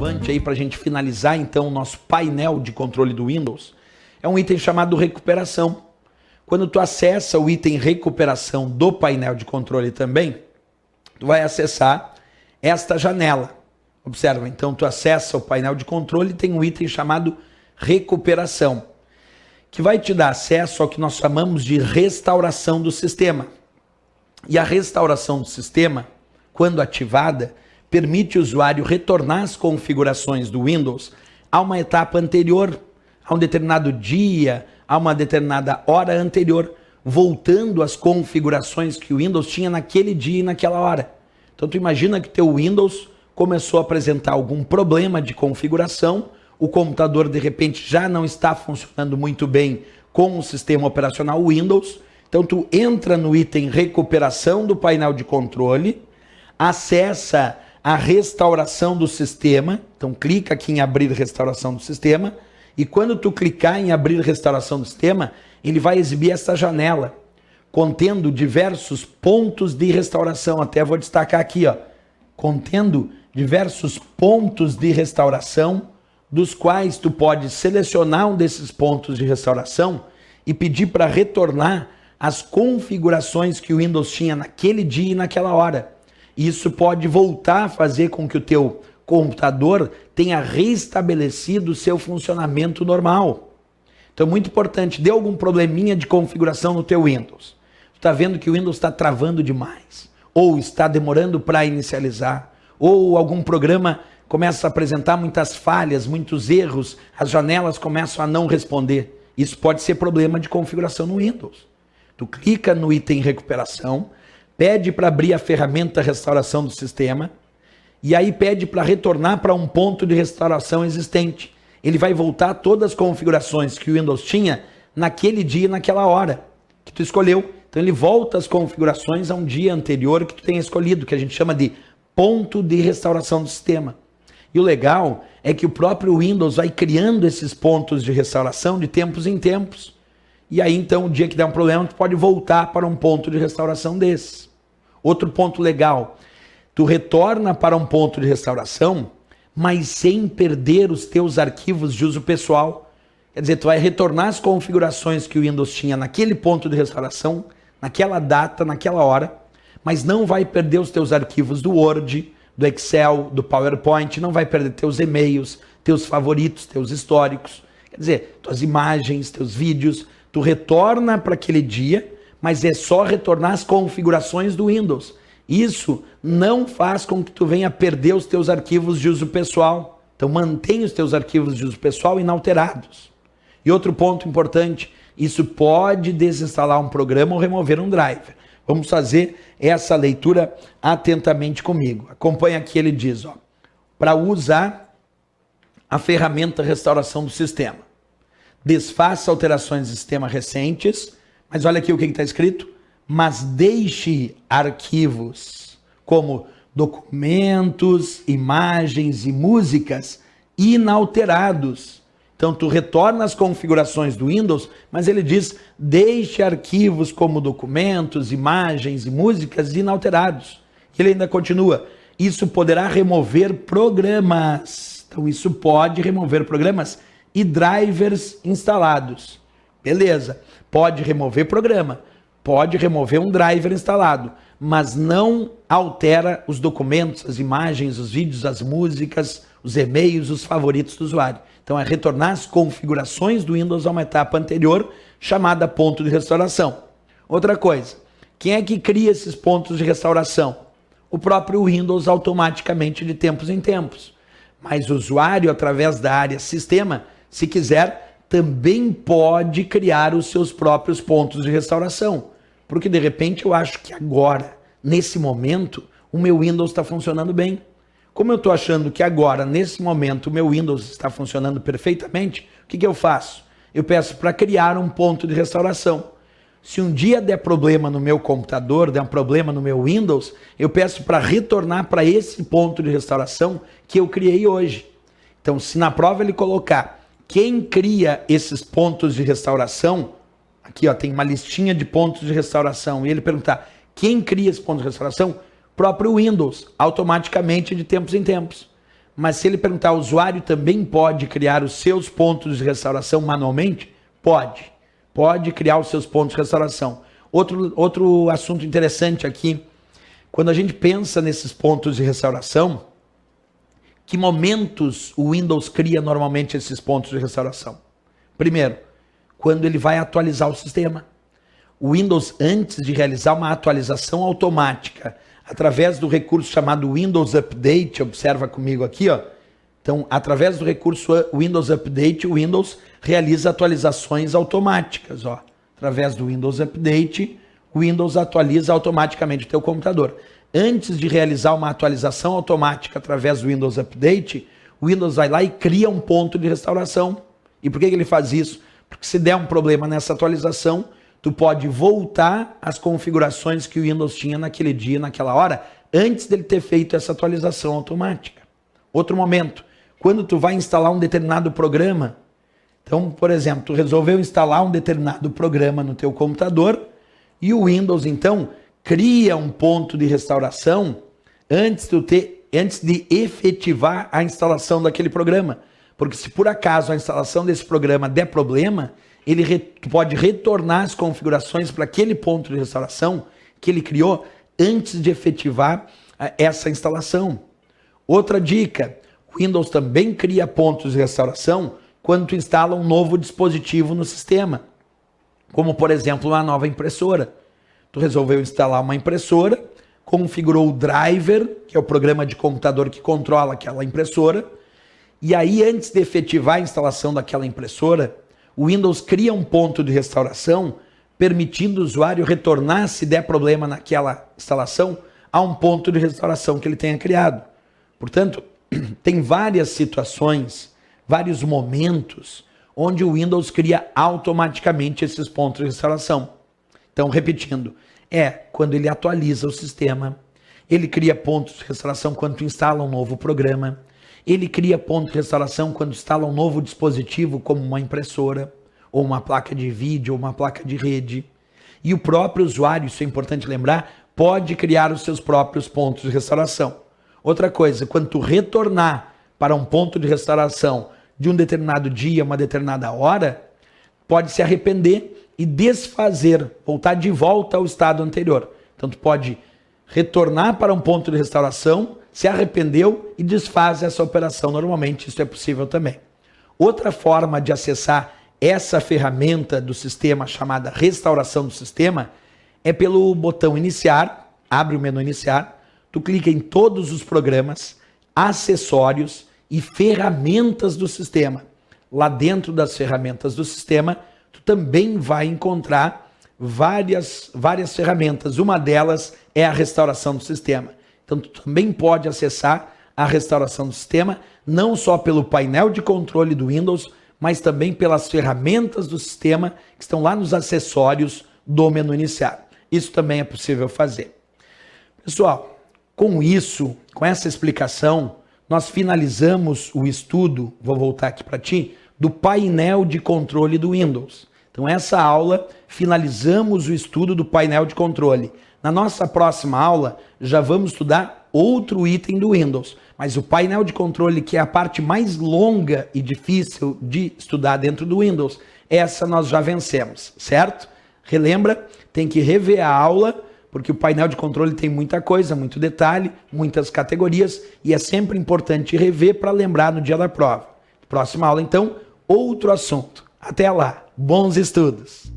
relevante aí para a gente finalizar então o nosso painel de controle do Windows é um item chamado recuperação. Quando tu acessa o item recuperação do painel de controle também, tu vai acessar esta janela. Observa, então tu acessa o painel de controle e tem um item chamado recuperação, que vai te dar acesso ao que nós chamamos de restauração do sistema. E a restauração do sistema, quando ativada, permite o usuário retornar as configurações do Windows a uma etapa anterior, a um determinado dia, a uma determinada hora anterior, voltando às configurações que o Windows tinha naquele dia e naquela hora. Então tu imagina que teu Windows começou a apresentar algum problema de configuração, o computador de repente já não está funcionando muito bem com o sistema operacional Windows, então tu entra no item recuperação do painel de controle, acessa a restauração do sistema, então clica aqui em abrir restauração do sistema, e quando tu clicar em abrir restauração do sistema, ele vai exibir essa janela, contendo diversos pontos de restauração, até vou destacar aqui, ó, contendo diversos pontos de restauração, dos quais tu pode selecionar um desses pontos de restauração e pedir para retornar as configurações que o Windows tinha naquele dia e naquela hora. Isso pode voltar a fazer com que o teu computador tenha restabelecido o seu funcionamento normal. Então é muito importante, deu algum probleminha de configuração no teu Windows. Tu está vendo que o Windows está travando demais, ou está demorando para inicializar, ou algum programa começa a apresentar muitas falhas, muitos erros, as janelas começam a não responder. Isso pode ser problema de configuração no Windows. Tu clica no item recuperação, pede para abrir a ferramenta restauração do sistema, e aí pede para retornar para um ponto de restauração existente. Ele vai voltar todas as configurações que o Windows tinha naquele dia e naquela hora que tu escolheu. Então ele volta as configurações a um dia anterior que tu tenha escolhido, que a gente chama de ponto de restauração do sistema. E o legal é que o próprio Windows vai criando esses pontos de restauração de tempos em tempos. E aí então o dia que der um problema, tu pode voltar para um ponto de restauração desses. Outro ponto legal, tu retorna para um ponto de restauração, mas sem perder os teus arquivos de uso pessoal. Quer dizer, tu vai retornar as configurações que o Windows tinha naquele ponto de restauração, naquela data, naquela hora, mas não vai perder os teus arquivos do Word, do Excel, do PowerPoint, não vai perder teus e-mails, teus favoritos, teus históricos. Quer dizer, tuas imagens, teus vídeos, tu retorna para aquele dia, mas é só retornar as configurações do Windows. Isso não faz com que tu venha perder os teus arquivos de uso pessoal. Então mantém os teus arquivos de uso pessoal inalterados. E outro ponto importante, isso pode desinstalar um programa ou remover um driver. Vamos fazer essa leitura atentamente comigo. Acompanha aqui, ele diz, ó, para usar a ferramenta restauração do sistema. Desfaça alterações de sistema recentes, mas olha aqui o que está escrito, mas deixe arquivos como documentos, imagens e músicas inalterados. Então tu retorna as configurações do Windows, mas ele diz, deixe arquivos como documentos, imagens e músicas inalterados. Ele ainda continua, isso poderá remover programas. Então isso pode remover programas e drivers instalados. Beleza, pode remover programa, pode remover um driver instalado, mas não altera os documentos, as imagens, os vídeos, as músicas, os e-mails, os favoritos do usuário. Então é retornar as configurações do Windows a uma etapa anterior, chamada ponto de restauração. Outra coisa, quem é que cria esses pontos de restauração? O próprio Windows automaticamente de tempos em tempos. Mas o usuário, através da área sistema, se quiser, também pode criar os seus próprios pontos de restauração. Porque de repente eu acho que agora, nesse momento, o meu Windows está funcionando bem. Como eu estou achando que agora, nesse momento, o meu Windows está funcionando perfeitamente, o que eu faço? Eu peço para criar um ponto de restauração. Se um dia der problema no meu computador, der um problema no meu Windows, eu peço para retornar para esse ponto de restauração que eu criei hoje. Então, se na prova ele colocar quem cria esses pontos de restauração, aqui ó, tem uma listinha de pontos de restauração, e ele perguntar quem cria esse ponto de restauração, próprio Windows, automaticamente de tempos em tempos. Mas se ele perguntar, o usuário também pode criar os seus pontos de restauração manualmente? Pode. Pode criar os seus pontos de restauração. Outro assunto interessante aqui, quando a gente pensa nesses pontos de restauração, que momentos o Windows cria normalmente esses pontos de restauração? Primeiro, quando ele vai atualizar o sistema. O Windows, antes de realizar uma atualização automática, através do recurso chamado Windows Update, observa comigo aqui, ó. Então, através do recurso Windows Update, o Windows realiza atualizações automáticas, ó. Através do Windows Update, o Windows atualiza automaticamente o teu computador. Antes de realizar uma atualização automática através do Windows Update, o Windows vai lá e cria um ponto de restauração. E por que ele faz isso? Porque se der um problema nessa atualização, tu pode voltar às configurações que o Windows tinha naquele dia, naquela hora, antes dele ter feito essa atualização automática. Outro momento, quando tu vai instalar um determinado programa, então, por exemplo, tu resolveu instalar um determinado programa no teu computador e o Windows, então, cria um ponto de restauração antes de efetivar a instalação daquele programa. Porque se por acaso a instalação desse programa der problema, ele pode retornar as configurações para aquele ponto de restauração que ele criou antes de efetivar essa instalação. Outra dica, o Windows também cria pontos de restauração quando tu instala um novo dispositivo no sistema, como por exemplo uma nova impressora. Tu resolveu instalar uma impressora, configurou o driver, que é o programa de computador que controla aquela impressora, e aí antes de efetivar a instalação daquela impressora, o Windows cria um ponto de restauração, permitindo o usuário retornar, se der problema naquela instalação, a um ponto de restauração que ele tenha criado. Portanto, tem várias situações, vários momentos, onde o Windows cria automaticamente esses pontos de restauração. Então, repetindo, quando ele atualiza o sistema, ele cria pontos de restauração quando tu instala um novo programa, ele cria ponto de restauração quando instala um novo dispositivo, como uma impressora, ou uma placa de vídeo, ou uma placa de rede. E o próprio usuário, isso é importante lembrar, pode criar os seus próprios pontos de restauração. Outra coisa, quando tu retornar para um ponto de restauração de um determinado dia, uma determinada hora, pode se arrepender e desfazer, voltar de volta ao estado anterior. Então tu pode retornar para um ponto de restauração, se arrependeu e desfaz essa operação. Normalmente isso é possível também. Outra forma de acessar essa ferramenta do sistema chamada restauração do sistema é pelo botão iniciar, abre o menu iniciar, tu clica em todos os programas, acessórios e ferramentas do sistema. Lá dentro das ferramentas do sistema, tu também vai encontrar várias ferramentas. Uma delas é a restauração do sistema. Então, tu também pode acessar a restauração do sistema, não só pelo painel de controle do Windows, mas também pelas ferramentas do sistema que estão lá nos acessórios do menu iniciar. Isso também é possível fazer. Pessoal, com isso, com essa explicação, nós finalizamos o estudo, vou voltar aqui para ti, do painel de controle do Windows. Então, essa aula, finalizamos o estudo do painel de controle. Na nossa próxima aula, já vamos estudar outro item do Windows. Mas o painel de controle, que é a parte mais longa e difícil de estudar dentro do Windows, essa nós já vencemos, certo? Relembra, tem que rever a aula, porque o painel de controle tem muita coisa, muito detalhe, muitas categorias, e é sempre importante rever para lembrar no dia da prova. Próxima aula, então, outro assunto. Até lá, bons estudos!